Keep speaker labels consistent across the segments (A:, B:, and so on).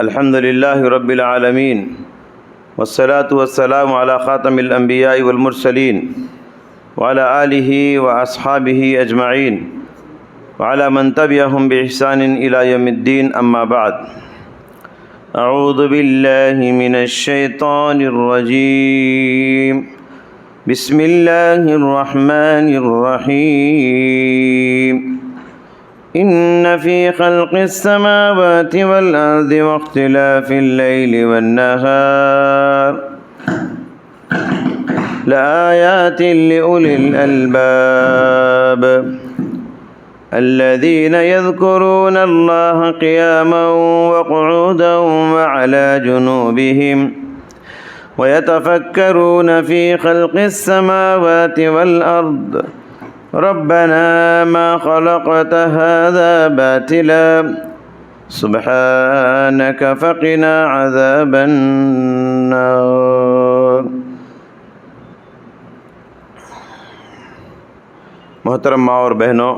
A: الحمد لله رب العالمين والصلاة والسلام على خاتم الأنبياء والمرسلين وعلى آله وأصحابه أجمعين وعلى من تبعهم بإحسان إلى يوم الدين. أما بعد، أعوذ بالله من الشيطان الرجيم. بسم الله الرحمن الرحيم. إن في خلق السماوات والأرض واختلاف الليل والنهار لآيات لأولي الألباب الذين يذكرون الله قياما وقعودا وعلى جنوبهم ويتفكرون في خلق السماوات والأرض ربنا ما خلقت هذا باطلا سبحانك فقنا عذاب النار. محترم ماں اور بہنوں،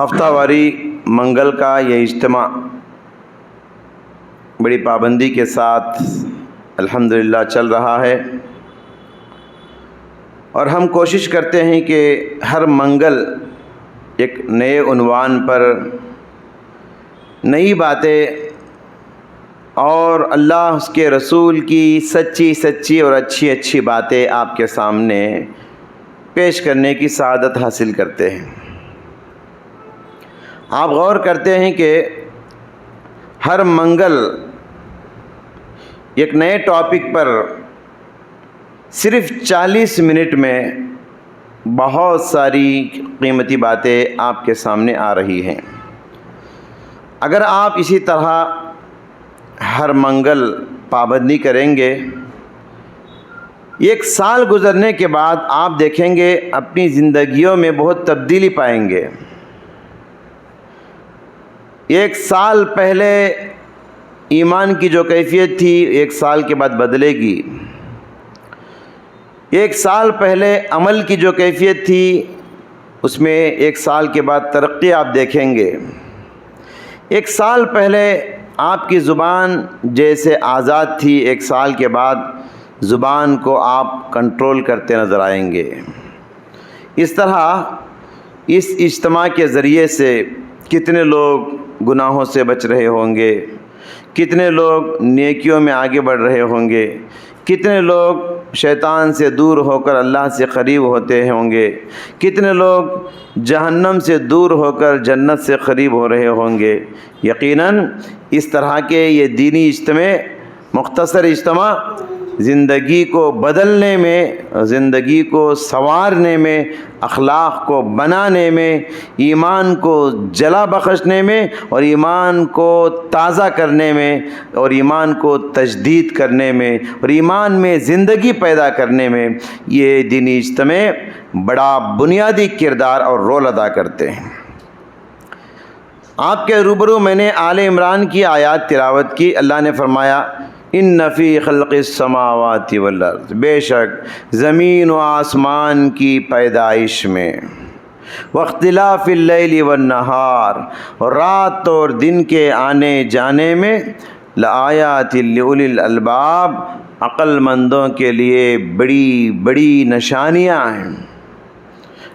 A: ہفتہ واری منگل کا یہ اجتماع بڑی پابندی کے ساتھ الحمدللہ چل رہا ہے، اور ہم کوشش کرتے ہیں کہ ہر منگل ایک نئے عنوان پر نئی باتیں اور اللہ اس کے رسول کی سچی اور اچھی باتیں آپ کے سامنے پیش کرنے کی سعادت حاصل کرتے ہیں. آپ غور کرتے ہیں کہ ہر منگل ایک نئے ٹاپک پر صرف 40 منٹ میں بہت ساری قیمتی باتیں آپ کے سامنے آ رہی ہیں. اگر آپ اسی طرح ہر منگل پابندی کریں گے، ایک سال گزرنے کے بعد آپ دیکھیں گے اپنی زندگیوں میں بہت تبدیلی پائیں گے. ایک سال پہلے ایمان کی جو کیفیت تھی ایک سال کے بعد بدلے گی. ایک سال پہلے عمل کی جو کیفیت تھی اس میں ایک سال کے بعد ترقی آپ دیکھیں گے. ایک سال پہلے آپ کی زبان جیسے آزاد تھی، ایک سال کے بعد زبان کو آپ کنٹرول کرتے نظر آئیں گے. اس طرح اس اجتماع کے ذریعے سے کتنے لوگ گناہوں سے بچ رہے ہوں گے، کتنے لوگ نیکیوں میں آگے بڑھ رہے ہوں گے، کتنے لوگ شیطان سے دور ہو کر اللہ سے قریب ہوتے ہوں گے، کتنے لوگ جہنم سے دور ہو کر جنت سے قریب ہو رہے ہوں گے. یقیناً اس طرح کے یہ دینی اجتماع، مختصر اجتماع، زندگی کو بدلنے میں، زندگی کو سنوارنے میں، اخلاق کو بنانے میں، ایمان کو جلا بخشنے میں اور ایمان کو تازہ کرنے میں اور ایمان کو تجدید کرنے میں اور ایمان میں زندگی پیدا کرنے میں یہ دینی اجتماع بڑا بنیادی کردار اور رول ادا کرتے ہیں. آپ کے روبرو میں نے آل عمران کی آیات تلاوت کی. اللہ نے فرمایا ان فی خلق السماوات والارض، بے شک زمین و آسمان کی پیدائش میں، واختلاف اللیل والنہار، اور رات اور دن کے آنے جانے میں، لآیات لأولی الالباب، عقل مندوں کے لیے بڑی نشانیاں ہیں.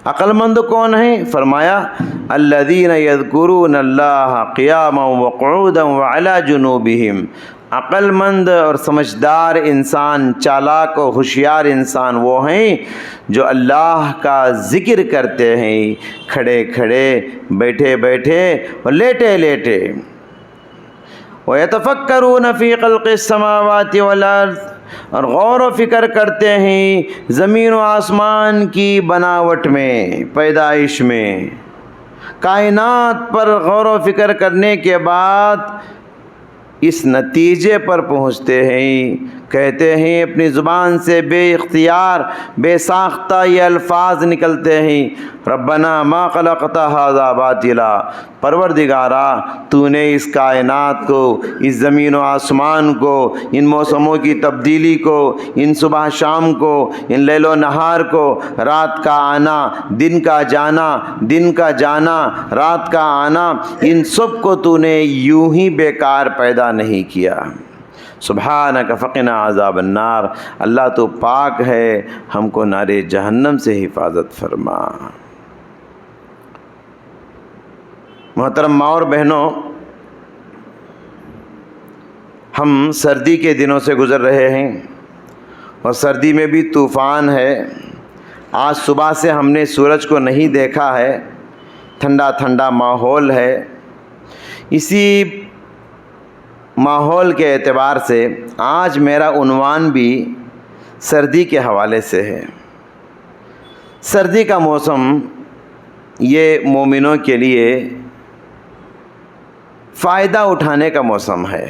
A: عقل مند کون ہیں؟ فرمایا الذین یذکرون اللہ قیاما وقعودا وعلی جنوبہم. عقل مند اور سمجھدار انسان، چالاک و ہوشیار انسان وہ ہیں جو اللہ کا ذکر کرتے ہیں، کھڑے بیٹھے اور لیٹے. وَيَتَفَكَّرُونَ فِي خَلْقِ السَّمَاوَاتِ وَالْأَرْضِ، اور غور و فکر کرتے ہیں زمین و آسمان کی بناوٹ میں، پیدائش میں. کائنات پر غور و فکر کرنے کے بعد اس نتیجے پر پہنچتے ہیں کہتے ہیں اپنی زبان سے بے اختیار بے ساختہ یہ الفاظ نکلتے ہیں، ربنا ما خلقت ھذا باطلا، پروردگارا تو نے اس کائنات کو، اس زمین و آسمان کو، ان موسموں کی تبدیلی کو، ان صبح شام کو، ان لیل و نہار کو، رات کا آنا دن کا جانا، دن کا جانا رات کا آنا، ان سب کو تو نے یوں ہی بیکار پیدا نہیں کیا۔ سبحانک فقنا عذاب النار، اللہ تو پاک ہے، ہم کو نار جہنم سے حفاظت فرما۔ محترم ماں اور بہنوں، ہم سردی کے دنوں سے گزر رہے ہیں اور سردی میں بھی طوفان ہے۔ آج صبح سے ہم نے سورج کو نہیں دیکھا ہے، ٹھنڈا ٹھنڈا ماحول ہے۔ اسی ماحول کے اعتبار سے آج میرا عنوان بھی سردی کے حوالے سے ہے۔ سردی کا موسم یہ مومنوں کے لیے فائدہ اٹھانے کا موسم ہے۔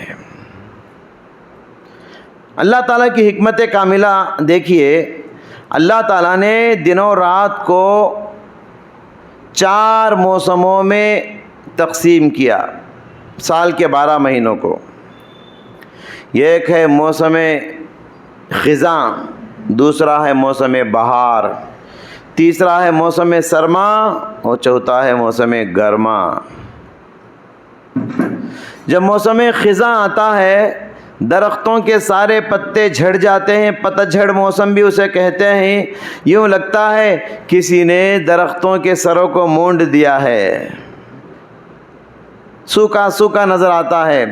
A: اللہ تعالیٰ کی حکمت کاملہ دیکھیے، اللہ تعالیٰ نے دن و رات کو 4 موسموں میں تقسیم کیا، سال کے 12 مہینوں کو۔ ایک ہے موسم خزاں، دوسرا ہے موسم بہار، تیسرا ہے موسم سرما اور چوتھا ہے موسم گرما۔ جب موسم خزاں آتا ہے درختوں کے سارے پتے جھڑ جاتے ہیں، پتہ جھڑ موسم بھی اسے کہتے ہیں۔ یوں لگتا ہے کسی نے درختوں کے سروں کو مونڈ دیا ہے، سوکھا سوکھا نظر آتا ہے۔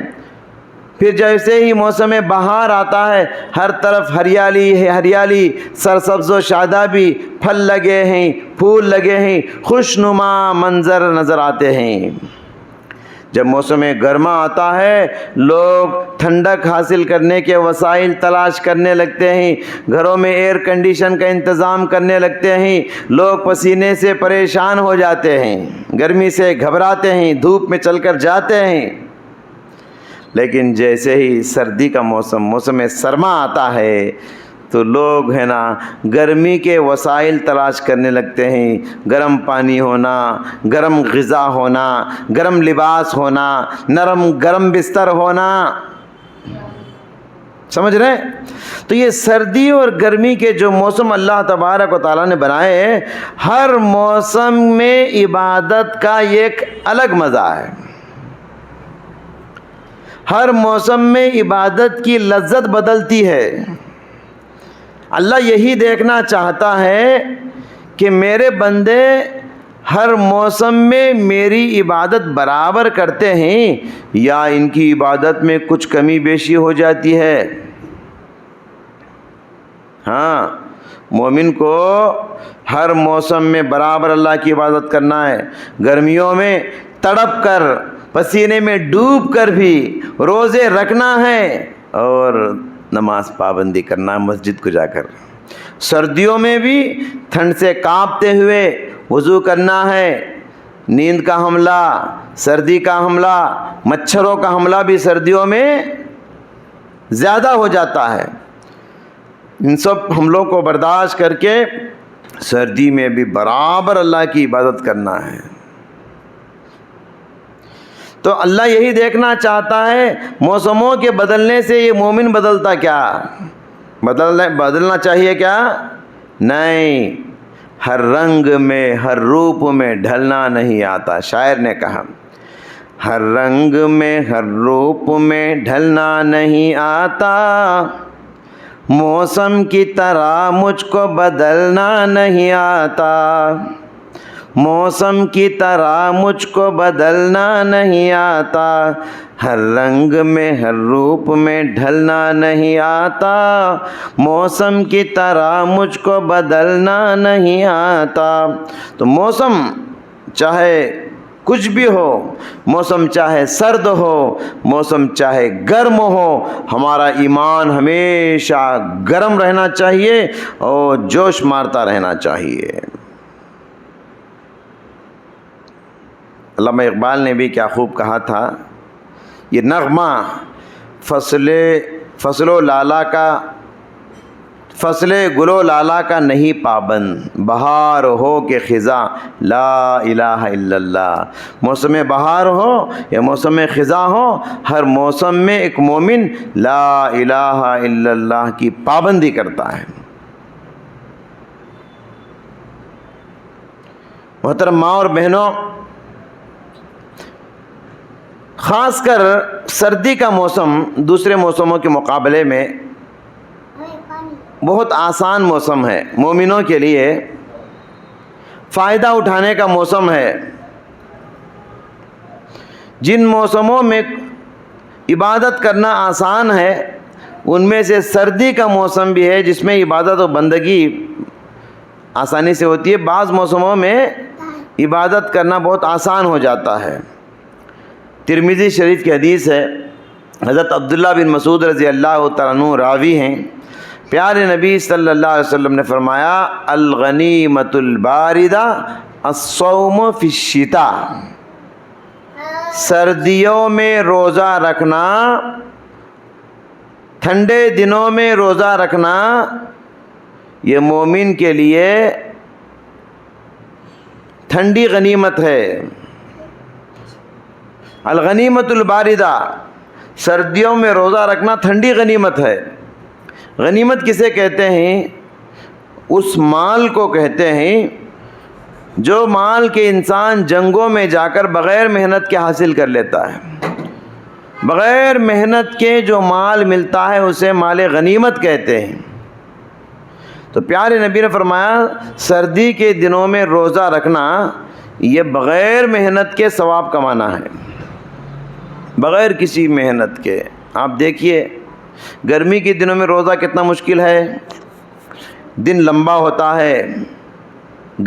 A: پھر جیسے ہی موسم بہار آتا ہے ہر طرف ہریالی ہے، ہریالی، سرسبز و شادابی، پھل لگے ہیں، پھول لگے ہیں، خوشنما منظر نظر آتے ہیں۔ جب موسم گرما آتا ہے لوگ ٹھنڈک حاصل کرنے کے وسائل تلاش کرنے لگتے ہیں، گھروں میں ایئر کنڈیشن کا انتظام کرنے لگتے ہیں، لوگ پسینے سے پریشان ہو جاتے ہیں، گرمی سے گھبراتے ہیں، دھوپ میں چل کر جاتے ہیں۔ لیکن جیسے ہی سردی کا موسم سرما آتا ہے تو لوگ ہے نا گرمی کے وسائل تلاش کرنے لگتے ہیں، گرم پانی ہونا، گرم غذا ہونا، گرم لباس ہونا، گرم بستر ہونا۔ سمجھ رہے ہیں؟ تو یہ سردی اور گرمی کے جو موسم اللہ تبارک و تعالیٰ نے بنائے ہیں، ہر موسم میں عبادت کا ایک الگ مزہ ہے۔ ہر موسم میں عبادت کی لذت بدلتی ہے۔ اللہ یہی دیکھنا چاہتا ہے کہ میرے بندے ہر موسم میں میری عبادت برابر کرتے ہیں یا ان کی عبادت میں کچھ کمی بیشی ہو جاتی ہے۔ ہاں، مومن کو ہر موسم میں برابر اللہ کی عبادت کرنا ہے۔ گرمیوں میں تڑپ کر پسینے میں ڈوب کر بھی روزے رکھنا ہے اور نماز پابندی کرنا ہے مسجد کو جا کر۔ سردیوں میں بھی ٹھنڈ سے کانپتے ہوئے وضو کرنا ہے۔ نیند کا حملہ، سردی کا حملہ، مچھروں کا حملہ بھی سردیوں میں زیادہ ہو جاتا ہے۔ ان سب حملوں کو برداشت کر کے سردی میں بھی برابر اللہ کی عبادت کرنا ہے۔ تو اللہ یہی دیکھنا چاہتا ہے موسموں کے بدلنے سے یہ مومن بدلتا کیا؟ بدلنا چاہیے کیا؟ نہیں، ہر رنگ میں ہر روپ میں ڈھلنا نہیں آتا۔ شاعر نے کہا ہر رنگ میں ہر روپ میں ڈھلنا نہیں آتا، موسم کی طرح مجھ کو بدلنا نہیں آتا، موسم کی طرح مجھ کو بدلنا نہیں آتا، ہر رنگ میں ہر روپ میں ڈھلنا نہیں آتا، موسم کی طرح مجھ کو بدلنا نہیں آتا۔ تو موسم چاہے کچھ بھی ہو، موسم چاہے سرد ہو، موسم چاہے گرم ہو، ہمارا ایمان ہمیشہ گرم رہنا چاہیے اور جوش مارتا رہنا چاہیے۔ علامہ اقبال نے بھی کیا خوب کہا تھا، یہ نغمہ فصل گل و لالا کا نہیں پابند، بہار ہو کہ خزاں لا الہ الا اللہ۔ موسم بہار ہو یا موسم خزاں ہو، ہر موسم میں ایک مومن لا الہ الا اللہ کی پابندی کرتا ہے۔ محترم ماں اور بہنوں، خاص کر سردی کا موسم دوسرے موسموں کے مقابلے میں بہت آسان موسم ہے، مومنوں کے لیے فائدہ اٹھانے کا موسم ہے۔ جن موسموں میں عبادت کرنا آسان ہے ان میں سے سردی کا موسم بھی ہے، جس میں عبادت و بندگی آسانی سے ہوتی ہے۔ بعض موسموں میں عبادت کرنا بہت آسان ہو جاتا ہے۔ ترمذی شریف کی حدیث ہے، حضرت عبداللہ بن مسعود رضی اللہ تعالیٰ عنہ راوی ہیں، پیارے نبی صلی اللہ علیہ وسلم نے فرمایا الغنیمۃ الباردہ الصوم فی الشتاء، سردیوں میں روزہ رکھنا، ٹھنڈے دنوں میں روزہ رکھنا یہ مومن کے لیے ٹھنڈی غنیمت ہے۔ الغنیمۃ الباردہ، سردیوں میں روزہ رکھنا ٹھنڈی غنیمت ہے۔ غنیمت کسے کہتے ہیں؟ اس مال کو کہتے ہیں جو مال کے انسان جنگوں میں جا کر بغیر محنت کے حاصل کر لیتا ہے۔ بغیر محنت کے جو مال ملتا ہے اسے مال غنیمت کہتے ہیں۔ تو پیارے نبی نے فرمایا سردی کے دنوں میں روزہ رکھنا یہ بغیر محنت کے ثواب کمانا ہے، بغیر کسی محنت کے۔ آپ دیکھیے گرمی کے دنوں میں روزہ کتنا مشکل ہے، دن لمبا ہوتا ہے،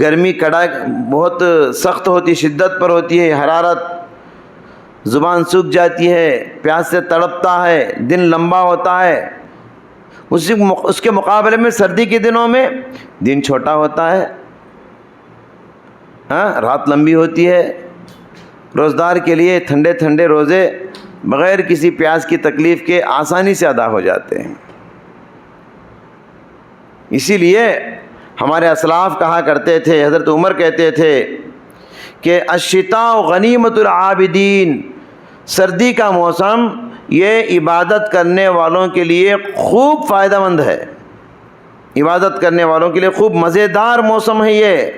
A: گرمی کڑاک بہت سخت ہوتی، شدت پر ہوتی ہے، حرارت، زبان سوکھ جاتی ہے، پیاس سے تڑپتا ہے، دن لمبا ہوتا ہے۔ اس کے مقابلے میں سردی کے دنوں میں دن چھوٹا ہوتا ہے، رات لمبی ہوتی ہے۔ روزدار کے لیے ٹھنڈے ٹھنڈے روزے بغیر کسی پیاس کی تکلیف کے آسانی سے ادا ہو جاتے ہیں۔ اسی لیے ہمارے اسلاف کہا کرتے تھے، حضرت عمر کہتے تھے کہ الشتاء غنیمت العابدین، سردی کا موسم یہ عبادت کرنے والوں کے لیے خوب فائدہ مند ہے، عبادت کرنے والوں کے لیے خوب مزیدار موسم ہے یہ۔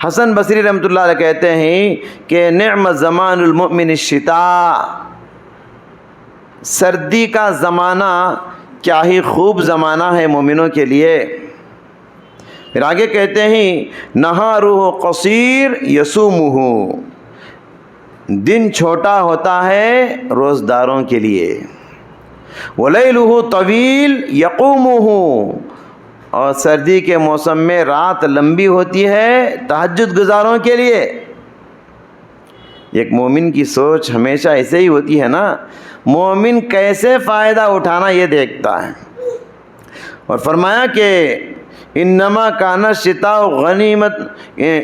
A: حسن بصری رحمۃ اللہ علیہ کہتے ہیں کہ نعم زمان المؤمن الشتاء، سردی کا زمانہ کیا ہی خوب زمانہ ہے مومنوں کے لیے۔ پھر آگے کہتے ہیں نہارہ قصیر یصومہ، دن چھوٹا ہوتا ہے روزداروں کے لیے، ولیلہ طویل یقومہ، اور سردی کے موسم میں رات لمبی ہوتی ہے تہجد گزاروں کے لیے۔ ایک مومن کی سوچ ہمیشہ ایسے ہی ہوتی ہے نا، مومن کیسے فائدہ اٹھانا یہ دیکھتا ہے۔ اور فرمایا کہ انما کان الشتاء غنیمت،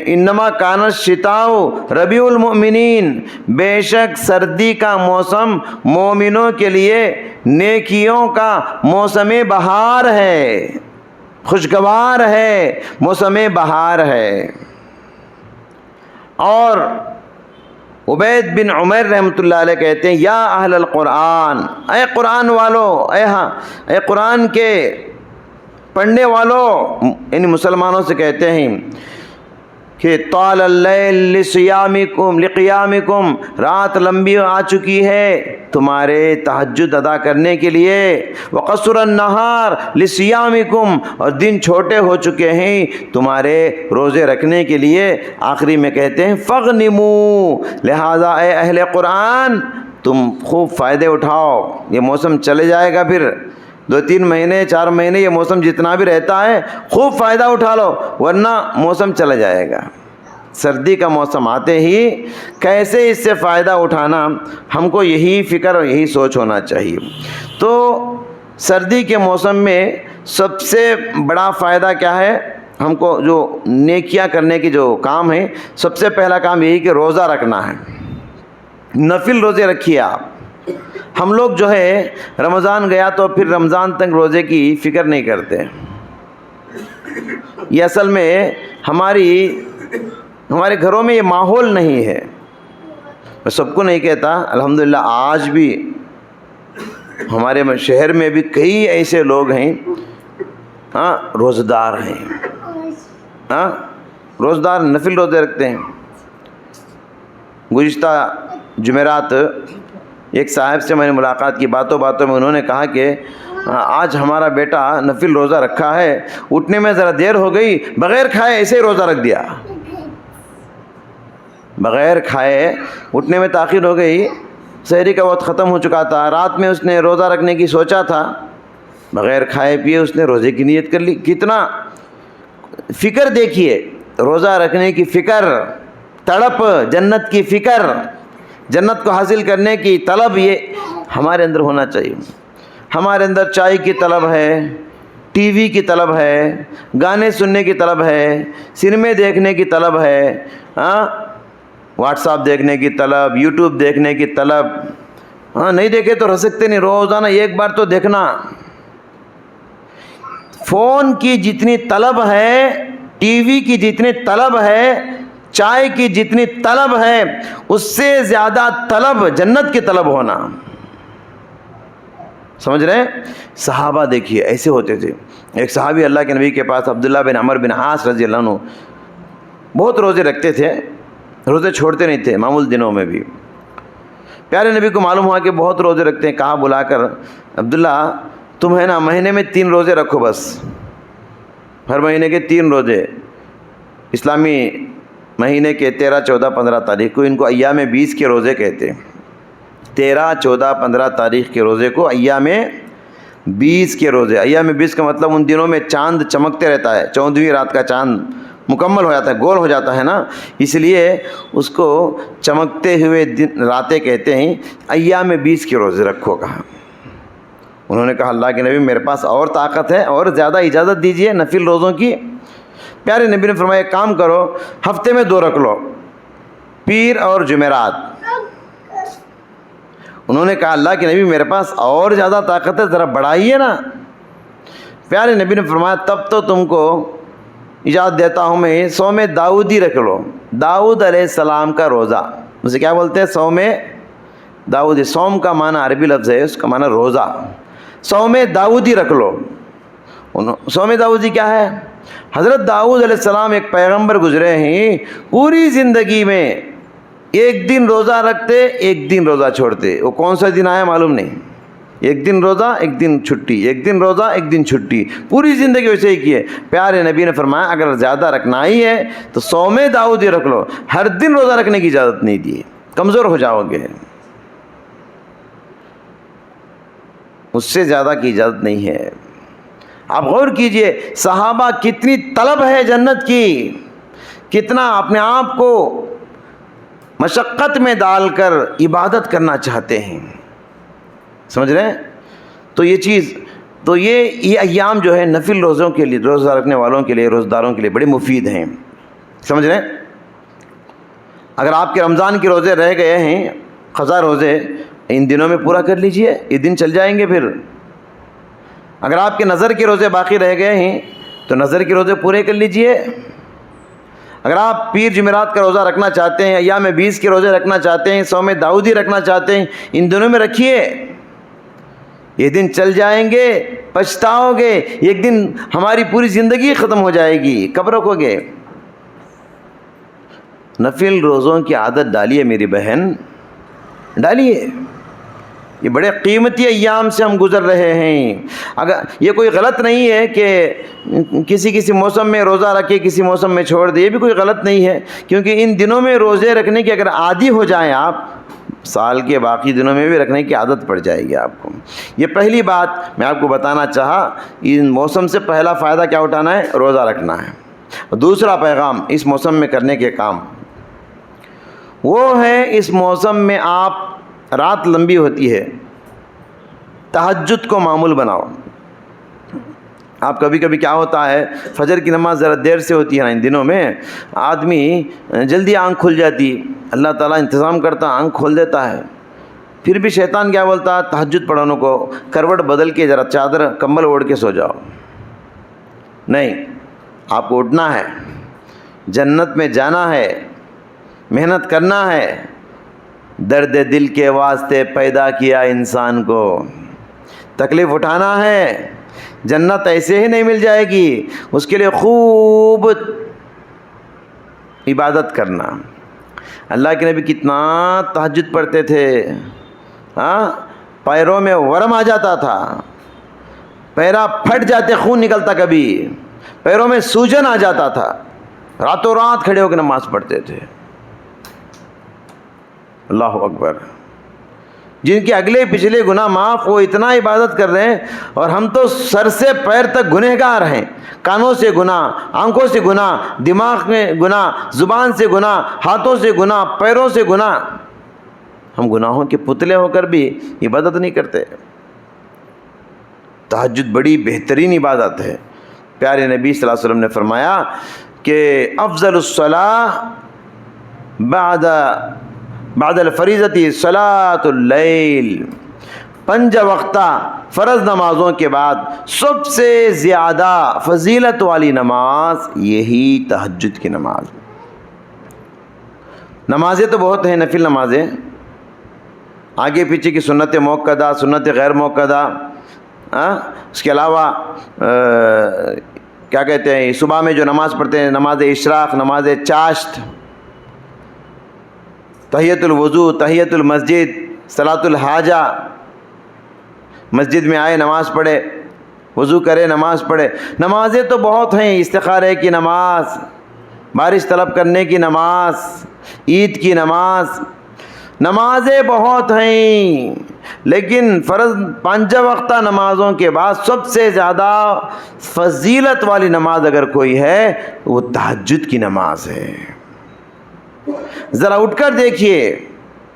A: انما کان الشتاء ربیع المؤمنین، بے شک سردی کا موسم مومنوں کے لیے نیکیوں کا موسم بہار ہے، خوشگوار ہے، موسم بہار ہے۔ اور عبید بن عمیر رحمۃ اللہ علیہ کہتے ہیں یا اہل القرآن، اے قرآن والو، اے قرآن کے پڑھنے والوں، یعنی مسلمانوں سے کہتے ہیں کہ طال اللیل لقیامکم، رات لمبی آ چکی ہے تمہارے تہجد ادا کرنے کے لیے، وقصر النہار لصیامکم، اور دن چھوٹے ہو چکے ہیں تمہارے روزے رکھنے کے لیے۔ آخری میں کہتے ہیں فغنموا، لہذا اے اہل قرآن تم خوب فائدے اٹھاؤ، یہ موسم چلے جائے گا، پھر 2-3 مہینے 4 مہینے یہ موسم جتنا بھی رہتا ہے خوب فائدہ اٹھا لو، ورنہ موسم چلا جائے گا۔ سردی کا موسم آتے ہی کیسے اس سے فائدہ اٹھانا، ہم کو یہی فکر اور یہی سوچ ہونا چاہیے۔ تو سردی کے موسم میں سب سے بڑا فائدہ کیا ہے؟ ہم کو جو نیکیاں کرنے کی جو کام ہے، سب سے پہلا کام یہی کہ روزہ رکھنا ہے۔ نفل روزے رکھیے آپ، ہم لوگ جو ہے رمضان گیا تو پھر رمضان تک روزے کی فکر نہیں کرتے. یہ اصل میں ہمارے گھروں میں یہ ماحول نہیں ہے. میں سب کو نہیں کہتا، الحمدللہ آج بھی ہمارے شہر میں بھی کئی ایسے لوگ ہیں روزہ دار ہیں، روزہ دار نفل روزے رکھتے ہیں. گزشتہ جمعرات ایک صاحب سے میں نے ملاقات کی، باتوں میں انہوں نے کہا کہ آج ہمارا بیٹا نفل روزہ رکھا ہے، اٹھنے میں ذرا دیر ہو گئی، بغیر کھائے ایسے ہی روزہ رکھ دیا. بغیر کھائے اٹھنے میں تاخیر ہو گئی، سحری کا وقت ختم ہو چکا تھا، رات میں اس نے روزہ رکھنے کی سوچا تھا، بغیر کھائے پیے اس نے روزے کی نیت کر لی. کتنا فکر دیکھیے، روزہ رکھنے کی فکر، تڑپ، جنت کی فکر، جنت کو حاصل کرنے کی طلب، یہ ہمارے اندر ہونا چاہیے. ہمارے اندر چائے کی طلب ہے، ٹی وی کی طلب ہے، گانے سننے کی طلب ہے، سنیمے دیکھنے کی طلب ہے، واٹس ایپ دیکھنے کی طلب، یوٹیوب دیکھنے کی طلب. نہیں دیکھے تو رہ سکتے نہیں، روزانہ ایک بار تو دیکھنا. فون کی جتنی طلب ہے، ٹی وی کی جتنی طلب ہے، چائے کی جتنی طلب ہے، اس سے زیادہ طلب جنت کی طلب ہونا. سمجھ رہے ہیں؟ صحابہ دیکھیے ایسے ہوتے تھے. ایک صحابی اللہ کے نبی کے پاس، عبداللہ بن عمر بن عاص رضی اللہ عنہ، بہت روزے رکھتے تھے، روزے چھوڑتے نہیں تھے معمول دنوں میں بھی. پیارے نبی کو معلوم ہوا کہ بہت روزے رکھتے ہیں. کہا بلا کر، عبداللہ تم ہے نا مہینے میں 3 روزے رکھو بس، ہر مہینے کے 3 روزے. اسلامی مہینے کے 13، 14، 15 تاریخ کو، ان کو ایام 20 کے روزے کہتے ہیں. 13، 14، 15 تاریخ کے روزے کو ایام 20 کے روزے. ایام 20 کا مطلب ان دنوں میں چاند چمکتے رہتا ہے، 14ویں رات کا چاند مکمل ہو جاتا ہے، گول ہو جاتا ہے نا، اس لیے اس کو چمکتے ہوئے راتیں کہتے ہیں. ایام 20 کے روزے رکھو کہا. انہوں نے کہا اللہ کے نبی میرے پاس اور طاقت ہے، اور زیادہ اجازت دیجئے نفل روزوں کی. پیارے نبی نے فرمایا ایک کام کرو، ہفتے میں 2 رکھ لو، پیر اور جمعرات. انہوں نے کہا اللہ کے نبی میرے پاس اور زیادہ طاقت ہے، ذرا بڑھائیے نا. پیارے نبی نے فرمایا تب تو تم کو اجازت دیتا ہوں میں، صوم داؤدی رکھ لو. داؤد علیہ السلام کا روزہ، اسے کیا بولتے ہیں؟ صوم داؤدی. صوم کا معنی عربی لفظ ہے، اس کا معنی روزہ. صوم داؤدی رکھ لو. صوم داؤدی کیا ہے؟ حضرت داؤد علیہ السلام ایک پیغمبر گزرے ہیں، پوری زندگی میں 1 دن روزہ رکھتے، 1 دن روزہ چھوڑتے. وہ کون سا دن آیا معلوم نہیں. 1 دن روزہ، 1 دن چھٹی، 1 دن روزہ، 1 دن چھٹی، پوری زندگی ویسے ہی کی ہے. پیارے نبی نے فرمایا اگر زیادہ رکھنا ہی ہے تو صوم داؤدی رکھ لو. ہر دن روزہ رکھنے کی اجازت نہیں دی، کمزور ہو جاؤ گے. اس سے زیادہ کی اجازت نہیں ہے. آپ غور کیجئے صحابہ کتنی طلب ہے جنت کی، کتنا اپنے آپ کو مشقت میں ڈال کر عبادت کرنا چاہتے ہیں. سمجھ رہے ہیں؟ تو یہ چیز، تو یہ ایام جو ہے نفل روزوں کے لیے، روزہ رکھنے والوں کے لیے، روزہ داروں کے لیے بڑے مفید ہیں. سمجھ رہے ہیں؟ اگر آپ کے رمضان کے روزے رہ گئے ہیں، قضا روزے، ان دنوں میں پورا کر لیجئے، یہ دن چل جائیں گے. پھر اگر آپ کے نظر کے روزے باقی رہ گئے ہیں تو نظر کے روزے پورے کر لیجئے. اگر آپ پیر جمعرات کا روزہ رکھنا چاہتے ہیں، ایام 20 کے روزے رکھنا چاہتے ہیں، صوم داؤدی رکھنا چاہتے ہیں، ان دنوں میں رکھیے. یہ دن چل جائیں گے، پچھتاؤ گے. ایک دن ہماری پوری زندگی ختم ہو جائے گی، کب رکھو گے؟ نفل روزوں کی عادت ڈالیے میری بہن، ڈالیے. یہ بڑے قیمتی ایام سے ہم گزر رہے ہیں. اگر یہ کوئی غلط نہیں ہے کہ کسی موسم میں روزہ رکھے، کسی موسم میں چھوڑ دے، یہ بھی کوئی غلط نہیں ہے، کیونکہ ان دنوں میں روزے رکھنے کی اگر عادی ہو جائیں آپ، سال کے باقی دنوں میں بھی رکھنے کی عادت پڑ جائے گی آپ کو. یہ پہلی بات میں آپ کو بتانا چاہا. ان موسم سے پہلا فائدہ کیا اٹھانا ہے؟ روزہ رکھنا ہے. دوسرا پیغام اس موسم میں کرنے کے کام وہ ہے، اس موسم میں آپ، رات لمبی ہوتی ہے، تہجد کو معمول بناؤ. آپ کبھی کبھی کیا ہوتا ہے، فجر کی نماز ذرا دیر سے ہوتی ہے نا، ان دنوں میں آدمی جلدی آنکھ کھل جاتی، اللہ تعالیٰ انتظام کرتا، آنکھ کھول دیتا ہے. پھر بھی شیطان کیا بولتا؟ تہجد پڑھنے کو کروٹ بدل کے ذرا چادر کمبل اوڑھ کے سو جاؤ. نہیں، آپ کو اٹھنا ہے، جنت میں جانا ہے، محنت کرنا ہے. درد دل کے واسطے پیدا کیا انسان کو، تکلیف اٹھانا ہے. جنت ایسے ہی نہیں مل جائے گی، اس کے لیے خوب عبادت کرنا. اللہ کے نبی کتنا تہجد پڑھتے تھے. پیروں میں ورم آ جاتا تھا، پیرا پھٹ جاتے، خون نکلتا، کبھی پیروں میں سوجن آ جاتا تھا. راتوں رات کھڑے ہو کے نماز پڑھتے تھے. اللہ اکبر. جن کے اگلے پچھلے گناہ معاف، وہ اتنا عبادت کر رہے ہیں، اور ہم تو سر سے پیر تک گنہگار ہیں. کانوں سے گناہ، آنکھوں سے گناہ، دماغ میں گناہ، زبان سے گناہ، ہاتھوں سے گناہ، پیروں سے گناہ. ہم گناہوں کے پتلے ہو کر بھی عبادت نہیں کرتے. تہجد بڑی بہترین عبادت ہے. پیارے نبی صلی اللہ علیہ وسلم نے فرمایا کہ افضل الصلاۃ بعد الفریضۃ صلاۃ اللیل. 5 وقتہ فرض نمازوں کے بعد سب سے زیادہ فضیلت والی نماز یہی تہجد کی نماز. نمازیں تو بہت ہیں، نفل نمازیں، آگے پیچھے کی سنت موقدہ، سنت غیر موقدہ. اس کے علاوہ کیا کہتے ہیں، صبح میں جو نماز پڑھتے ہیں، نماز اشراق، نماز چاشت، تحیۃ الوضو، تحیۃ المسجد، صلاۃ الحاجہ. مسجد میں آئے نماز پڑھے، وضو کرے نماز پڑھے. نمازیں تو بہت ہیں، استخارے کی نماز، بارش طلب کرنے کی نماز، عید کی نماز. نمازیں بہت ہیں، لیکن فرض 5 وقتہ نمازوں کے بعد سب سے زیادہ فضیلت والی نماز اگر کوئی ہے وہ تہجد کی نماز ہے. ذرا اٹھ کر دیکھیے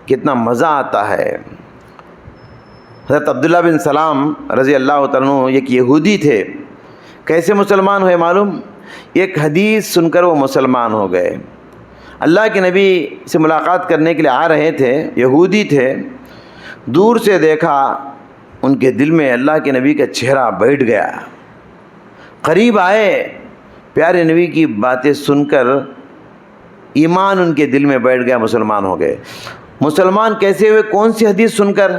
A: کتنا مزہ آتا ہے. حضرت عبداللہ بن سلام رضی اللہ تعالیٰ عنہ ایک یہودی تھے. کیسے مسلمان ہوئے معلوم؟ ایک حدیث سن کر وہ مسلمان ہو گئے. اللہ کے نبی سے ملاقات کرنے کے لیے آ رہے تھے، یہودی تھے. دور سے دیکھا، ان کے دل میں اللہ کے نبی کا چہرہ بیٹھ گیا. قریب آئے، پیارے نبی کی باتیں سن کر ایمان ان کے دل میں بیٹھ گیا، مسلمان ہو گئے. مسلمان کیسے ہوئے؟ کون سی حدیث سن کر؟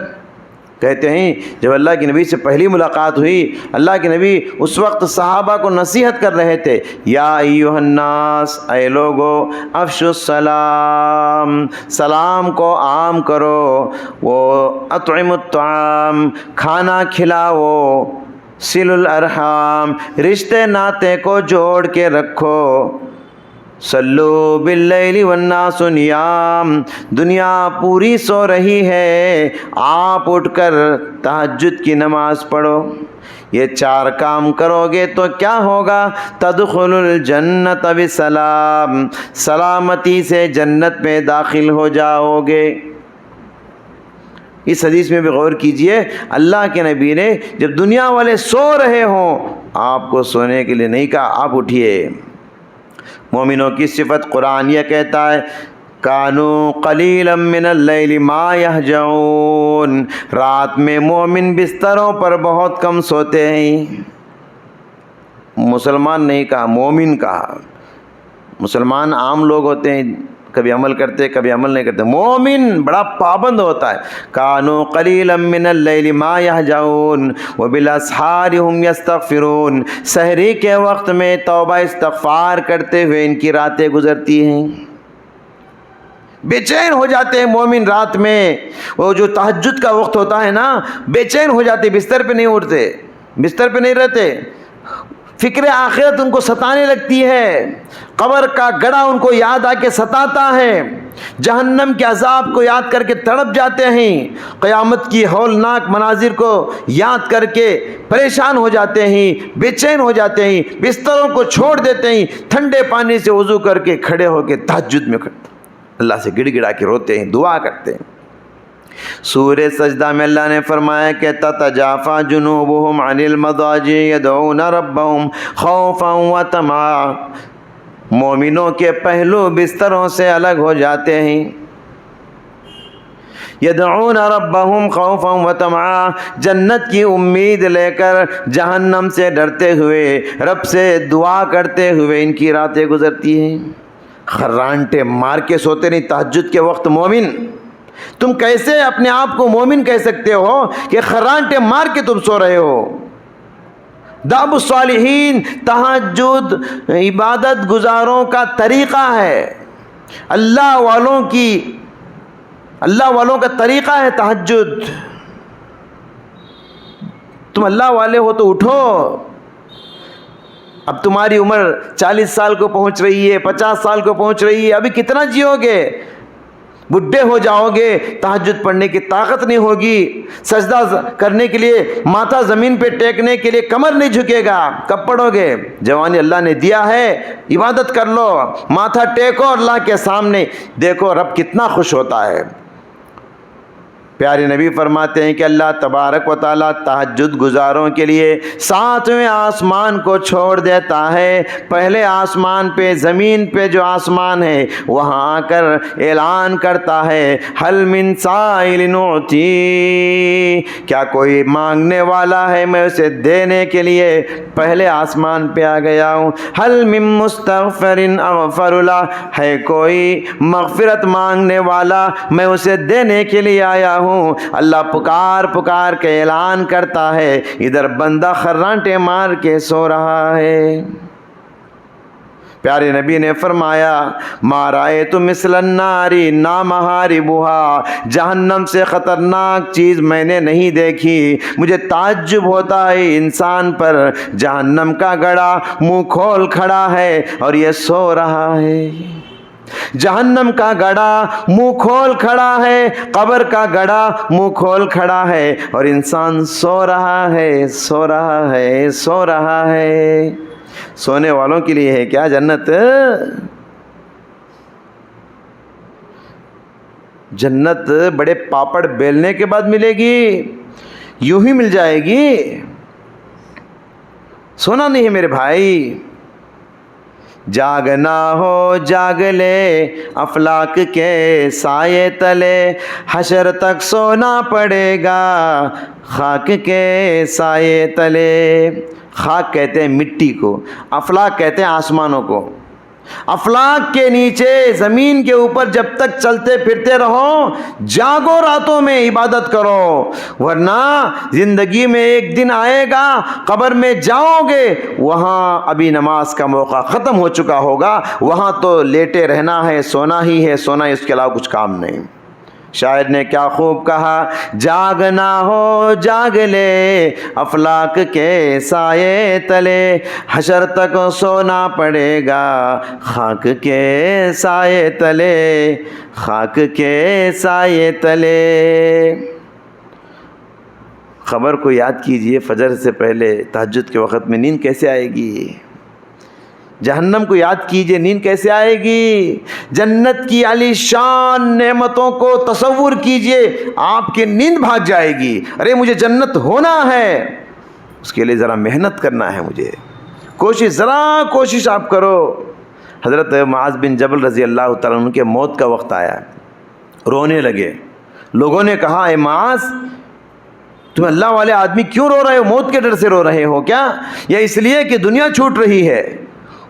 A: کہتے ہیں جب اللہ کے نبی سے پہلی ملاقات ہوئی، اللہ کے نبی اس وقت صحابہ کو نصیحت کر رہے تھے، یا ایھا الناس، اے لوگو، افشوا السلام، سلام کو عام کرو، وہ اطعموا الطعام، کھانا کھلاؤ، صلوا الارحام، رشتے ناطے کو جوڑ کے رکھو، صلو باللیل والناس نیام، دنیا پوری سو رہی ہے، آپ اٹھ کر تہجد کی نماز پڑھو. یہ 4 کام کرو گے تو کیا ہوگا؟ تدخل الجنت بسلام، سلامتی سے جنت میں داخل ہو جاؤ گے. اس حدیث میں بھی غور کیجئے. اللہ کے نبی نے جب دنیا والے سو رہے ہوں، آپ کو سونے کے لیے نہیں کہا، آپ اٹھیے. مومنوں کی صفت قرآن یہ کہتا ہے، کانوا قلیلا من اللیل ما یہجعون، رات میں مومن بستروں پر بہت کم سوتے ہیں. مسلمان نہیں کہا، مومن کہا. مسلمان عام لوگ ہوتے ہیں، کبھی عمل کرتے کبھی عمل نہیں کرتے. مومن بڑا پابند ہوتا ہے. کانوا قلیلا من اللیل ما یہجعون وبالاسحار هم یستغفرون، سحری کے وقت میں توبہ استغفار کرتے ہوئے ان کی راتیں گزرتی ہیں. بے چین ہو جاتے ہیں مومن رات میں. وہ جو تہجد کا وقت ہوتا ہے نا، بے چین ہو جاتے، بستر پہ نہیں اٹھتے، بستر پہ نہیں رہتے. فکر آخرت ان کو ستانے لگتی ہے، قبر کا گڑھا ان کو یاد آ کے ستاتا ہے، جہنم کے عذاب کو یاد کر کے تڑپ جاتے ہیں، قیامت کی ہولناک مناظر کو یاد کر کے پریشان ہو جاتے ہیں، بے چین ہو جاتے ہیں، بستروں کو چھوڑ دیتے ہیں، ٹھنڈے پانی سے وضو کر کے کھڑے ہو کے تہجد میں اللہ سے گڑ گڑا کے روتے ہیں، دعا کرتے ہیں. سورہ سجدہ میں اللہ نے فرمایا کہ تتجافا جنوبہم عن المضاجع یدعون ربہم خوفا وطمعا، مومنوں کے پہلو بستروں سے الگ ہو جاتے ہیں. یدعون ربہم خوفا و طمعا، جنت کی امید لے کر جہنم سے ڈرتے ہوئے، رب سے دعا کرتے ہوئے ان کی راتیں گزرتی ہیں۔ خرانٹے مار کے سوتے نہیں تہجد کے وقت مومن۔ تم کیسے اپنے آپ کو مومن کہہ سکتے ہو کہ خرانٹے مار کے تم سو رہے ہو؟ دعب الصالحین تہجد عبادت گزاروں کا طریقہ ہے، اللہ والوں کا طریقہ ہے تہجد۔ تم اللہ والے ہو تو اٹھو۔ اب تمہاری عمر 40 سال کو پہنچ رہی ہے، 50 سال کو پہنچ رہی ہے، ابھی کتنا جیو گے؟ بڈھے ہو جاؤ گے، تہجد پڑھنے کی طاقت نہیں ہوگی، سجدہ کرنے کے لیے ماتھا زمین پہ ٹیکنے کے لیے کمر نہیں جھکے گا، کب پڑھو گے؟ جوانی اللہ نے دیا ہے، عبادت کر لو، ماتھا ٹیکو اللہ کے سامنے، دیکھو رب کتنا خوش ہوتا ہے۔ پیارے نبی فرماتے ہیں کہ اللہ تبارک و تعالیٰ تہجد گزاروں کے لیے 7ویں آسمان کو چھوڑ دیتا ہے، پہلے آسمان پہ، زمین پہ جو آسمان ہے وہاں آ کر اعلان کرتا ہے حل من سائل نعطی، کیا کوئی مانگنے والا ہے میں اسے دینے کے لیے پہلے آسمان پہ آ گیا ہوں۔ حل من مستغفر اغفر لہ، ہے کوئی مغفرت مانگنے والا میں اسے دینے کے لیے آیا ہوں۔ اللہ پکار کے اعلان کرتا ہے، ادھر بندہ خرانٹے مار کے سو رہا ہے۔ پیارے نبی نے فرمایا ما رأیت مثل النار نامحاربها، جہنم سے خطرناک چیز میں نے نہیں دیکھی۔ مجھے تعجب ہوتا ہے انسان پر، جہنم کا گڑھا منہ کھول کھڑا ہے اور یہ سو رہا ہے۔ جہنم کا گڑھا منہ کھول کھڑا ہے، قبر کا گڑھا منہ کھول کھڑا ہے اور انسان سو رہا ہے، سو رہا ہے، سو رہا ہے۔ سونے والوں کے لیے ہے کیا جنت؟ جنت بڑے پاپڑ بیلنے کے بعد ملے گی؟ یوں ہی مل جائے گی؟ سونا نہیں ہے میرے بھائی۔ جاگنا ہو جاگ لے افلاک کے سائے تلے، حشر تک سونا پڑے گا خاک کے سائے تلے۔ خاک کہتے ہیں مٹی کو، افلاک کہتے ہیں آسمانوں کو۔ افلاک کے نیچے، زمین کے اوپر جب تک چلتے پھرتے رہو، جاگو راتوں میں عبادت کرو، ورنہ زندگی میں ایک دن آئے گا قبر میں جاؤ گے، وہاں ابھی نماز کا موقع ختم ہو چکا ہوگا، وہاں تو لیٹے رہنا ہے، سونا ہی ہے، سونا اس کے علاوہ کچھ کام نہیں۔ شاعر نے کیا خوب کہا، جاگنا ہو جاگ لے افلاک کے سائے تلے، حشر تک سونا پڑے گا خاک کے سائے تلے، خاک کے سائے تلے۔ خبر کو یاد کیجئے، فجر سے پہلے تہجد کے وقت میں نیند کیسے آئے گی؟ جہنم کو یاد کیجئے، نیند کیسے آئے گی؟ جنت کی عالی شان نعمتوں کو تصور کیجئے، آپ کی نیند بھاگ جائے گی۔ ارے مجھے جنت ہونا ہے، اس کے لیے ذرا محنت کرنا ہے، مجھے کوشش آپ کرو۔ حضرت معاذ بن جبل رضی اللہ تعالیٰ عنہ کے موت کا وقت آیا، رونے لگے۔ لوگوں نے کہا اے معاذ، تم اللہ والے آدمی کیوں رو رہے ہو؟ موت کے ڈر سے رو رہے ہو کیا، یا اس لیے کہ دنیا چھوٹ رہی ہے؟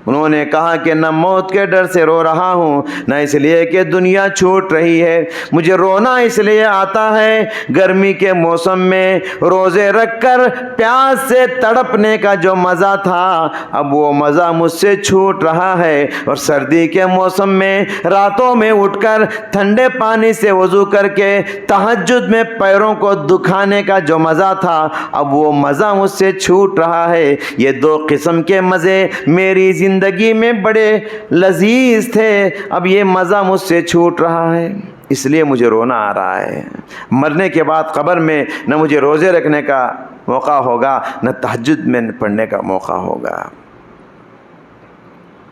A: انہوں نے کہا کہ نہ موت کے ڈر سے رو رہا ہوں، نہ اس لیے کہ دنیا چھوٹ رہی ہے، مجھے رونا اس لیے آتا ہے گرمی کے موسم میں روزے رکھ کر پیاس سے تڑپنے کا جو مزہ تھا، اب وہ مزہ مجھ سے چھوٹ رہا ہے، اور سردی کے موسم میں راتوں میں اٹھ کر ٹھنڈے پانی سے وضو کر کے تہجد میں پیروں کو دکھانے کا جو مزہ تھا، اب وہ مزہ مجھ سے چھوٹ رہا ہے۔ یہ دو قسم کے مزے میری زندگی میں بڑے لذیذ تھے، اب یہ مزہ مجھ سے چھوٹ رہا ہے، اس لیے مجھے رونا آ رہا ہے۔ مرنے کے بعد قبر میں نہ مجھے روزے رکھنے کا موقع ہوگا، نہ تہجد میں پڑھنے کا موقع ہوگا۔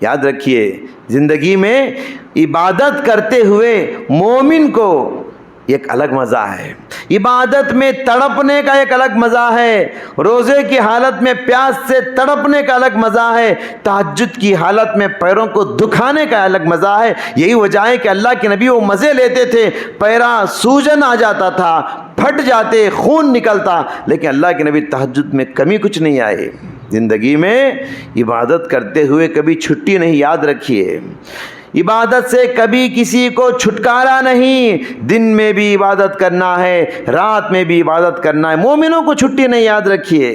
A: یاد رکھیے، زندگی میں عبادت کرتے ہوئے مومن کو ایک الگ مزہ ہے۔ عبادت میں تڑپنے کا ایک الگ مزہ ہے، روزے کی حالت میں پیاس سے تڑپنے کا الگ مزہ ہے، تہجد کی حالت میں پیروں کو دکھانے کا الگ مزہ ہے۔ یہی وجہ ہے کہ اللہ کے نبی وہ مزے لیتے تھے، پیرا سوجن آ جاتا تھا، پھٹ جاتے، خون نکلتا، لیکن اللہ کے نبی تہجد میں کمی کچھ نہیں آئے۔ زندگی میں عبادت کرتے ہوئے کبھی چھٹی نہیں، یاد رکھیے، عبادت سے کبھی کسی کو چھٹکارا نہیں، دن میں بھی عبادت کرنا ہے، رات میں بھی عبادت کرنا ہے، مومنوں کو چھٹی نہیں، یاد رکھیے۔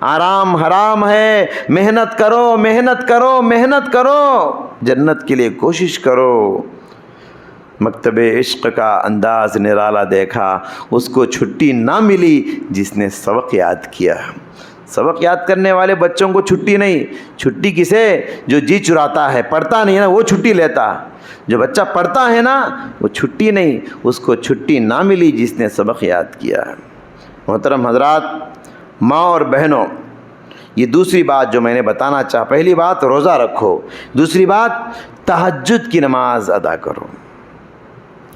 A: آرام حرام ہے، محنت کرو، محنت کرو، محنت کرو، جنت کے لیے کوشش کرو۔ مکتب عشق کا انداز نرالا دیکھا، اس کو چھٹی نہ ملی جس نے سبق یاد کیا۔ سبق یاد کرنے والے بچوں کو چھٹی نہیں، چھٹی کسے؟ جو جی چراتا ہے، پڑھتا نہیں ہے نا، وہ چھٹی لیتا۔ جو بچہ پڑھتا ہے نا وہ چھٹی نہیں، اس کو چھٹی نہ ملی جس نے سبق یاد کیا۔ محترم حضرات، ماں اور بہنوں، یہ دوسری بات جو میں نے بتانا چاہا، پہلی بات روزہ رکھو، دوسری بات تہجد کی نماز ادا کرو،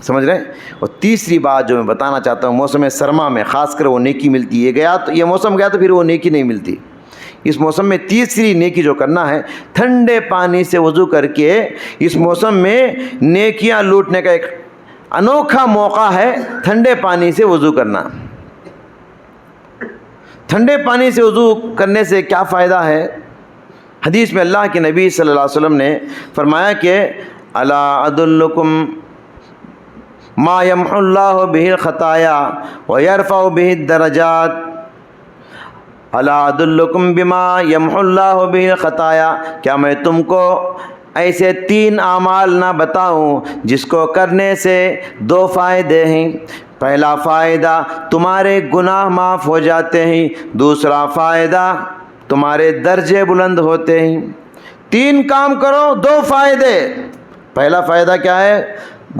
A: سمجھ رہے ہیں؟ اور تیسری بات جو میں بتانا چاہتا ہوں، موسم سرما میں خاص کر وہ نیکی ملتی ہے، یہ موسم گیا تو پھر وہ نیکی نہیں ملتی۔ اس موسم میں تیسری نیکی جو کرنا ہے، ٹھنڈے پانی سے وضو کر کے اس موسم میں نیکیاں لوٹنے کا ایک انوکھا موقع ہے، ٹھنڈے پانی سے وضو کرنا۔ ٹھنڈے پانی سے وضو کرنے سے کیا فائدہ ہے؟ حدیث میں اللہ کے نبی صلی اللہ علیہ وسلم نے فرمایا کہ الا ادلکم ما یمحو اللہ بہ الخطایا ویرفع بہ الدرجات، الا ادلکم بما یمحو اللہ بہ الخطایا، کیا میں تم کو ایسے 3 اعمال نہ بتاؤں جس کو کرنے سے 2 فائدے ہیں؟ پہلا فائدہ تمہارے گناہ معاف ہو جاتے ہیں، دوسرا فائدہ تمہارے درجے بلند ہوتے ہیں۔ 3 کام کرو، 2 فائدے۔ پہلا فائدہ کیا ہے؟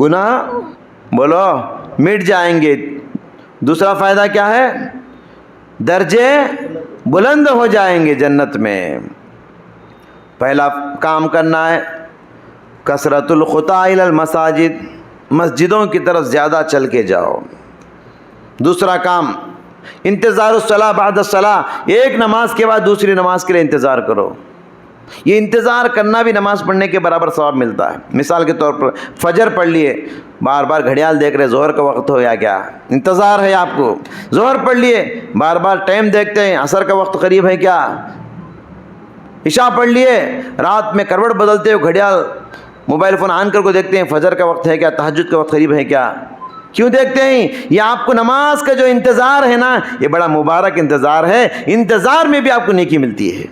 A: گناہ بولو مٹ جائیں گے۔ دوسرا فائدہ کیا ہے؟ درجے بلند ہو جائیں گے جنت میں۔ پہلا کام کرنا ہے کثرت الخطا الی المساجد، مسجدوں کی طرف زیادہ چل کے جاؤ۔ دوسرا کام انتظار الصلاۃ بعد الصلاۃ، ایک نماز کے بعد دوسری نماز کے لیے انتظار کرو۔ یہ انتظار کرنا بھی نماز پڑھنے کے برابر ثواب ملتا ہے۔ مثال کے طور پر فجر پڑھ لیے، بار بار گھڑیال دیکھ رہے ظہر کا وقت ہو گیا، کیا انتظار ہے آپ کو؟ ظہر پڑھ لیے، بار بار ٹائم دیکھتے ہیں عصر کا وقت قریب ہے کیا؟ عشاء پڑھ لیے، رات میں کروٹ بدلتے ہو گھڑیال موبائل فون آن کر کو دیکھتے ہیں فجر کا وقت ہے کیا، تہجد کا وقت قریب ہے کیا؟ کیوں دیکھتے ہیں؟ یہ آپ کو نماز کا جو انتظار ہے نا، یہ بڑا مبارک انتظار ہے، انتظار میں بھی آپ کو نیکی ملتی ہے۔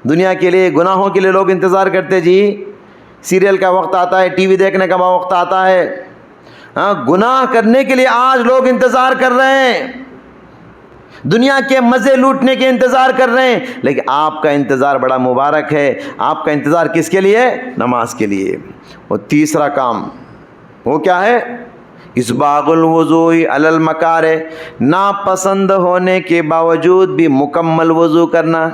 A: دنیا کے لیے، گناہوں کے لیے لوگ انتظار کرتے، جی سیریل کا وقت آتا ہے، ٹی وی دیکھنے کا وقت آتا ہے، گناہ کرنے کے لیے آج لوگ انتظار کر رہے ہیں، دنیا کے مزے لوٹنے کے انتظار کر رہے ہیں، لیکن آپ کا انتظار بڑا مبارک ہے۔ آپ کا انتظار کس کے لیے؟ نماز کے لیے۔ اور تیسرا کام وہ کیا ہے؟ اسباغ الوضوء علی المکارہ، ناپسند ہونے کے باوجود بھی مکمل وضو کرنا۔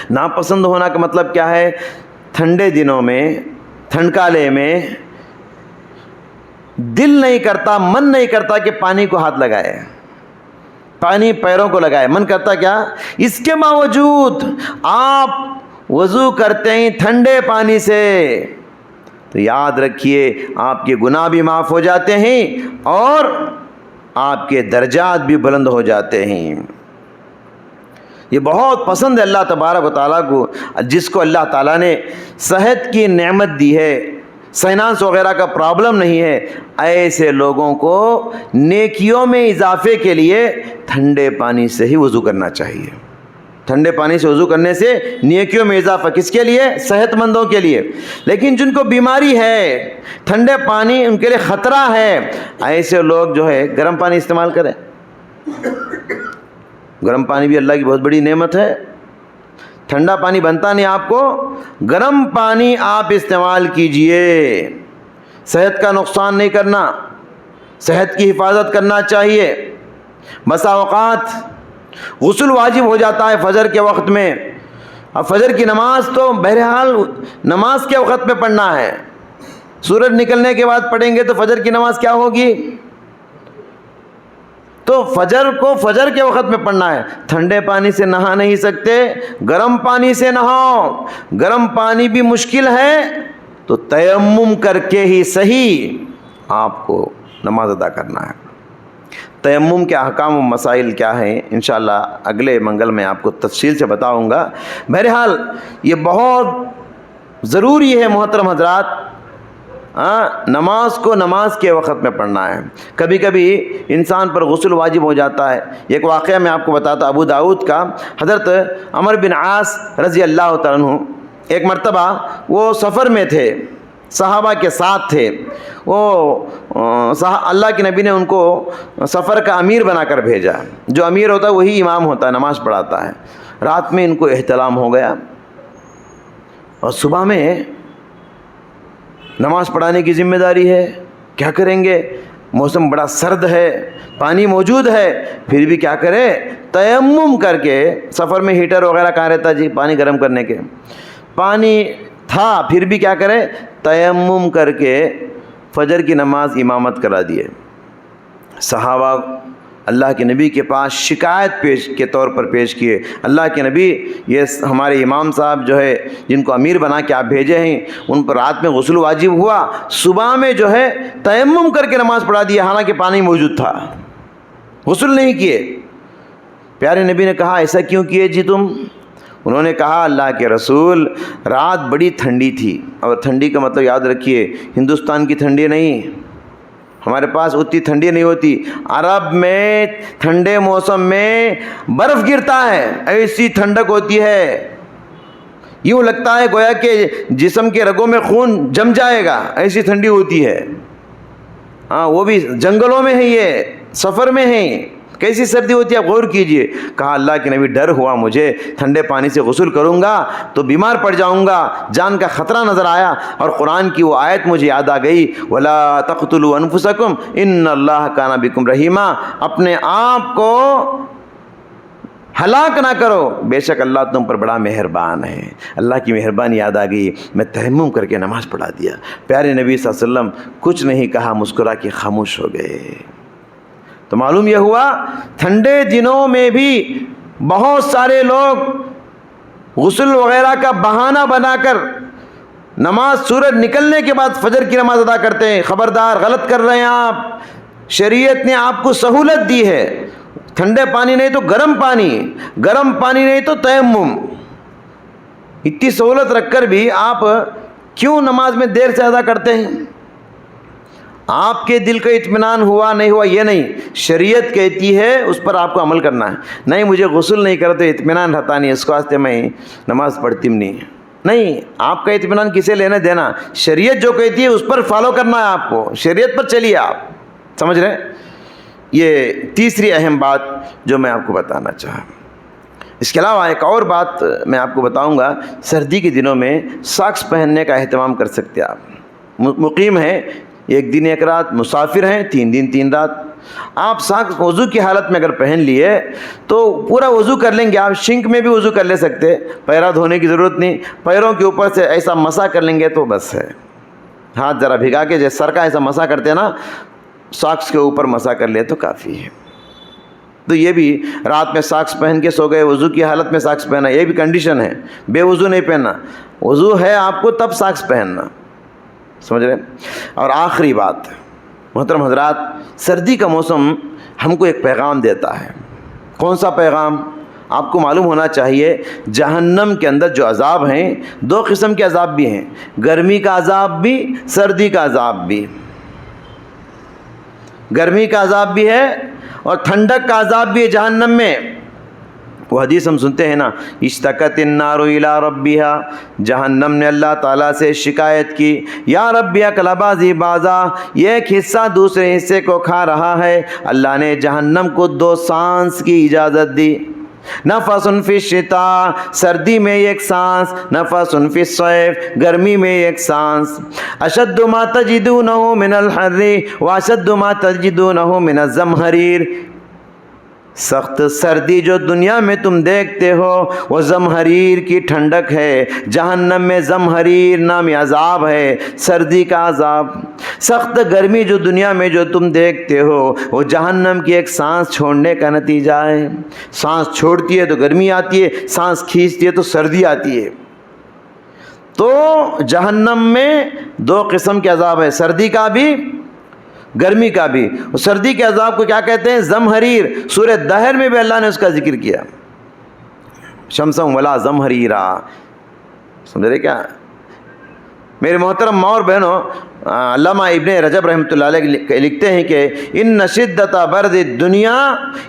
A: ناپسند ہونا کا مطلب کیا ہے؟ ٹھنڈے دنوں میں، ٹھنڈکالے میں دل نہیں کرتا، من نہیں کرتا کہ پانی کو ہاتھ لگائے، پانی پیروں کو لگائے، من کرتا کیا؟ اس کے باوجود آپ وضو کرتے ہیں ٹھنڈے پانی سے، تو یاد رکھیے آپ کے گناہ بھی معاف ہو جاتے ہیں اور آپ کے درجات بھی بلند ہو جاتے ہیں۔ یہ بہت پسند ہے اللہ تبارک و تعالیٰ کو، جس کو اللہ تعالیٰ نے صحت کی نعمت دی ہے، سائنس وغیرہ کا پرابلم نہیں ہے، ایسے لوگوں کو نیکیوں میں اضافے کے لیے ٹھنڈے پانی سے ہی وضو کرنا چاہیے۔ ٹھنڈے پانی سے وضو کرنے سے نیکیوں میں اضافہ، کس کے لیے؟ صحت مندوں کے لیے۔ لیکن جن کو بیماری ہے، ٹھنڈے پانی ان کے لیے خطرہ ہے، ایسے لوگ جو ہے گرم پانی استعمال کریں۔ گرم پانی بھی اللہ کی بہت بڑی نعمت ہے، ٹھنڈا پانی بنتا نہیں آپ کو، گرم پانی آپ استعمال کیجئے، صحت کا نقصان نہیں کرنا، صحت کی حفاظت کرنا چاہیے۔ بسا اوقات غسل واجب ہو جاتا ہے فجر کے وقت میں، اب فجر کی نماز تو بہرحال نماز کے وقت میں پڑھنا ہے، سورج نکلنے کے بعد پڑھیں گے تو فجر کی نماز کیا ہوگی؟ تو فجر کو فجر کے وقت میں پڑھنا ہے. ٹھنڈے پانی سے نہا نہیں سکتے, گرم پانی سے نہاؤ. گرم پانی بھی مشکل ہے تو تیمم کر کے ہی صحیح آپ کو نماز ادا کرنا ہے. تیمم کے احکام و مسائل کیا ہیں انشاءاللہ اگلے منگل میں آپ کو تفصیل سے بتاؤں گا. بہرحال یہ بہت ضروری ہے محترم حضرات, نماز کو نماز کے وقت میں پڑھنا ہے. کبھی کبھی انسان پر غسل واجب ہو جاتا ہے. ایک واقعہ میں آپ کو بتاتا, ابو داؤد کا, حضرت عمر بن عاص رضی اللہ تعالیٰ عنہ ایک مرتبہ وہ سفر میں تھے, صحابہ کے ساتھ تھے. اللہ کے نبی نے ان کو سفر کا امیر بنا کر بھیجا. جو امیر ہوتا ہے وہی امام ہوتا ہے, نماز پڑھاتا ہے. رات میں ان کو احتلام ہو گیا اور صبح میں نماز پڑھانے کی ذمہ داری ہے. کیا کریں گے؟ موسم بڑا سرد ہے, پانی موجود ہے, پھر بھی کیا کرے؟ تیمم کر کے. سفر میں ہیٹر وغیرہ کہاں رہتا جی پانی گرم کرنے کے؟ پانی تھا, پھر بھی کیا کرے؟ تیمم کر کے فجر کی نماز امامت کرا دیے. صحابہ اللہ کے نبی کے پاس شکایت کے طور پر پیش کیے, اللہ کے نبی یہ ہمارے امام صاحب جو ہے جن کو امیر بنا کے آپ بھیجے ہیں ان پر رات میں غسل واجب ہوا, صبح میں جو ہے تیمم کر کے نماز پڑھا دیا حالانکہ پانی موجود تھا, غسل نہیں کیے. پیارے نبی نے کہا ایسا کیوں کیے جی تم؟ انہوں نے کہا اللہ کے رسول رات بڑی ٹھنڈی تھی, اور ٹھنڈی کا مطلب یاد رکھیے ہندوستان کی ٹھنڈی نہیں, ہمارے پاس اتنی ٹھنڈی نہیں ہوتی. عرب میں ٹھنڈے موسم میں برف گرتا ہے, ایسی ٹھنڈک ہوتی ہے یوں لگتا ہے گویا کہ جسم کے رگوں میں خون جم جائے گا, ایسی ٹھنڈی ہوتی ہے. وہ بھی جنگلوں میں ہے, یہ سفر میں ہیں, کیسی سردی ہوتی ہے آپ غور کیجئے. کہا اللہ کے نبی ڈر ہوا مجھے, ٹھنڈے پانی سے غسل کروں گا تو بیمار پڑ جاؤں گا, جان کا خطرہ نظر آیا. اور قرآن کی وہ آیت مجھے یاد آ گئی, وَلَا تَقْتُلُوا أَنفُسَكُمْ إِنَّ اللَّهَ كَانَ بِكُمْ رَحِيمًا. اپنے آپ کو ہلاک نہ کرو, بے شک اللہ تم پر بڑا مہربان ہے. اللہ کی مہربانی یاد آ گئی, میں تیمم کر کے نماز پڑھا دیا. پیارے نبی صلی اللہ علیہ وسلم کچھ نہیں کہا, مسکرا کے خاموش ہو گئے. تو معلوم یہ ہوا ٹھنڈے دنوں میں بھی بہت سارے لوگ غسل وغیرہ کا بہانہ بنا کر نماز سورج نکلنے کے بعد فجر کی نماز ادا کرتے ہیں. خبردار, غلط کر رہے ہیں آپ. شریعت نے آپ کو سہولت دی ہے, ٹھنڈے پانی نہیں تو گرم پانی, گرم پانی نہیں تو تیمم. اتنی سہولت رکھ کر بھی آپ کیوں نماز میں دیر سے ادا کرتے ہیں؟ آپ کے دل کا اطمینان ہوا نہیں ہوا یہ نہیں, شریعت کہتی ہے اس پر آپ کو عمل کرنا ہے. نہیں مجھے غسل نہیں کرا تو اطمینان رہتا نہیں, اس واسطے میں نماز پڑھتی نہیں. آپ کا اطمینان کسے لینا دینا؟ شریعت جو کہتی ہے اس پر فالو کرنا ہے آپ کو, شریعت پر چلیے آپ. سمجھ رہے ہیں؟ یہ تیسری اہم بات جو میں آپ کو بتانا چاہا. اس کے علاوہ ایک اور بات میں آپ کو بتاؤں گا, سردی کے دنوں میں ساکس پہننے کا اہتمام کر سکتے آپ. مقیم ہیں, ایک دن ایک رات, مسافر ہیں 3 دن 3 رات. آپ ساکس وضو کی حالت میں اگر پہن لیے تو پورا وضو کر لیں گے آپ. شنک میں بھی وضو کر لے سکتے, پیرا دھونے کی ضرورت نہیں. پیروں کے اوپر سے ایسا مسا کر لیں گے تو بس ہے, ہاتھ ذرا بھگا کے جیسے سر کا ایسا مسا کرتے ہیں نا, ساکس کے اوپر مسا کر لے تو کافی ہے. تو یہ بھی رات میں ساکس پہن کے سو گئے, وضو کی حالت میں ساکس پہنا, یہ بھی کنڈیشن ہے, بے وضو نہیں پہننا. وضو ہے آپ کو تب ساکس پہننا. سمجھ رہے ہیں؟ اور آخری بات محترم حضرات, سردی کا موسم ہم کو ایک پیغام دیتا ہے. کون سا پیغام؟ آپ کو معلوم ہونا چاہیے جہنم کے اندر جو عذاب ہیں 2 قسم کے عذاب بھی ہیں, گرمی کا عذاب بھی, سردی کا عذاب بھی. گرمی کا عذاب بھی ہے اور ٹھنڈک کا عذاب بھی ہے جہنم میں. وہ حدیث ہم سنتے ہیں نا, اشتکت النار الی ربھا, جہنم نے اللہ تعالیٰ سے شکایت کی, یا رب اکل بعضی بعضا, یہ ایک حصہ دوسرے حصے کو کھا رہا ہے. اللہ نے جہنم کو 2 سانس کی اجازت دی. نفس فی الشتاء, سردی میں ایک سانس, نفس فی الصیف, گرمی میں ایک سانس. اشد ما تجدونه من الحر واشد ما تجدونه من الزمهریر. سخت سردی جو دنیا میں تم دیکھتے ہو وہ زمہریر کی ٹھنڈک ہے، جہنم میں زمہریر نامی عذاب ہے، سردی کا عذاب۔ سخت گرمی جو دنیا میں جو تم دیکھتے ہو وہ جہنم کی ایک سانس چھوڑنے کا نتیجہ ہے۔ سانس چھوڑتی ہے تو گرمی آتی ہے، سانس کھینچتی ہے تو سردی آتی ہے۔ تو جہنم میں دو قسم کے عذاب ہے، سردی کا بھی گرمی کا بھی۔ سردی کے عذاب کو کیا کہتے ہیں؟ زمہریر۔ سورہ دہر میں بھی اللہ نے اس کا ذکر کیا، شمسم ولا زمہریرا، سمجھ رہے کیا؟ میرے محترم ماں اور بہنوں، علامہ ابن رجب رحمۃ اللہ علیہ لکھتے ہیں کہ ان شدت برد دنیا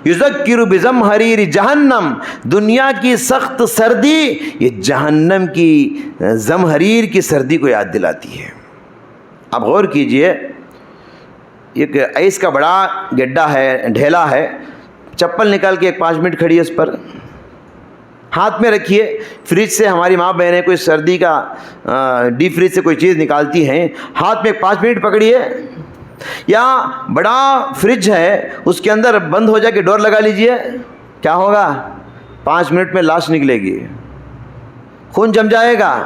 A: یذکر بزمہریر جہنم، دنیا کی سخت سردی یہ جہنم کی زمہریر کی سردی کو یاد دلاتی ہے۔ اب غور کیجئے، ایک ایس کا بڑا گڈھا ہے، ڈھیلا ہے، چپل نکال کے 5 منٹ کھڑی ہے اس پر، ہاتھ میں رکھیے۔ فریج سے ہماری ماں بہنیں کوئی سردی کا ڈی فریج سے کوئی چیز نکالتی ہیں، ہاتھ میں 5 منٹ پکڑیے، یا بڑا فریج ہے اس کے اندر بند ہو جا کے ڈور لگا لیجئے، کیا ہوگا؟ 5 منٹ میں لاش نکلے گی، خون جم جائے گا۔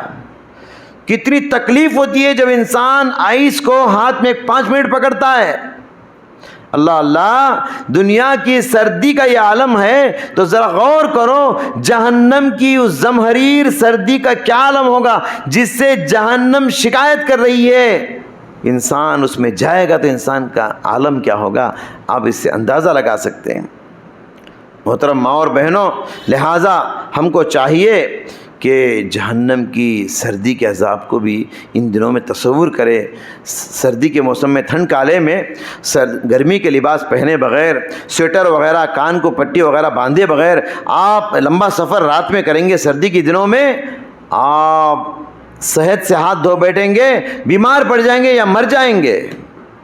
A: کتنی تکلیف ہوتی ہے جب انسان آئس کو ہاتھ میں 5 منٹ پکڑتا ہے۔ اللہ اللہ، دنیا کی سردی کا یہ عالم ہے تو ذرا غور کرو، جہنم کی اس زمہریر سردی کا کیا عالم ہوگا جس سے جہنم شکایت کر رہی ہے۔ انسان اس میں جائے گا تو انسان کا عالم کیا ہوگا، آپ اس سے اندازہ لگا سکتے ہیں۔ محترم ماں اور بہنوں، لہٰذا ہم کو چاہیے کہ جہنم کی سردی کے عذاب کو بھی ان دنوں میں تصور کرے۔ سردی کے موسم میں، ٹھنڈ کالے میں گرمی کے لباس پہنے بغیر، سویٹر وغیرہ، کان کو پٹی وغیرہ باندھے بغیر آپ لمبا سفر رات میں کریں گے۔ سردی کے دنوں میں آپ صحت سے ہاتھ دھو بیٹھیں گے، بیمار پڑ جائیں گے یا مر جائیں گے،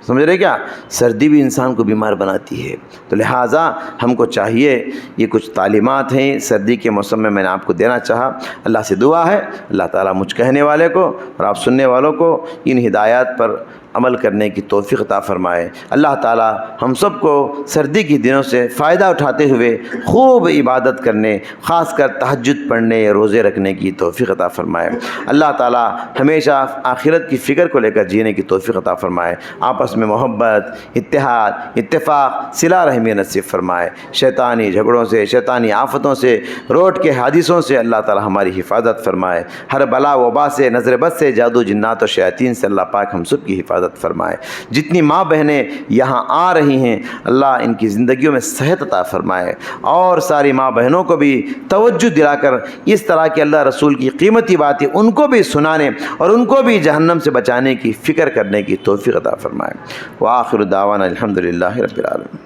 A: سمجھ رہے کیا؟ سردی بھی انسان کو بیمار بناتی ہے۔ تو لہٰذا ہم کو چاہیے، یہ کچھ تعلیمات ہیں سردی کے موسم میں نے آپ کو دینا چاہا۔ اللہ سے دعا ہے اللہ تعالیٰ مجھ کہنے والے کو اور آپ سننے والوں کو ان ہدایات پر عمل کرنے کی توفیق عطا فرمائے۔ اللہ تعالیٰ ہم سب کو سردی کے دنوں سے فائدہ اٹھاتے ہوئے خوب عبادت کرنے، خاص کر تہجد پڑھنے، روزے رکھنے کی توفیق عطا فرمائے۔ اللہ تعالیٰ ہمیشہ آخرت کی فکر کو لے کر جینے کی توفیق عطا فرمائے۔ آپس میں محبت، اتحاد، اتفاق، صلہ رحمی نصیب فرمائے۔ شیطانی جھگڑوں سے، شیطانی آفتوں سے، روٹ کے حادثوں سے اللہ تعالیٰ ہماری حفاظت فرمائے۔ ہر بلا وبا سے، نظر بد سے، جادو جنات و شیاطین سے اللہ پاک ہم سب کی حفاظت فرمائے۔ جتنی ماں بہنیں یہاں آ رہی ہیں اللہ ان کی زندگیوں میں صحت عطا فرمائے، اور ساری ماں بہنوں کو بھی توجہ دلا کر اس طرح کے اللہ رسول کی قیمتی باتیں ان کو بھی سنانے اور ان کو بھی جہنم سے بچانے کی فکر کرنے کی توفیق عطا فرمائے۔ وآخر دعوانا الحمدللہ رب العالمین۔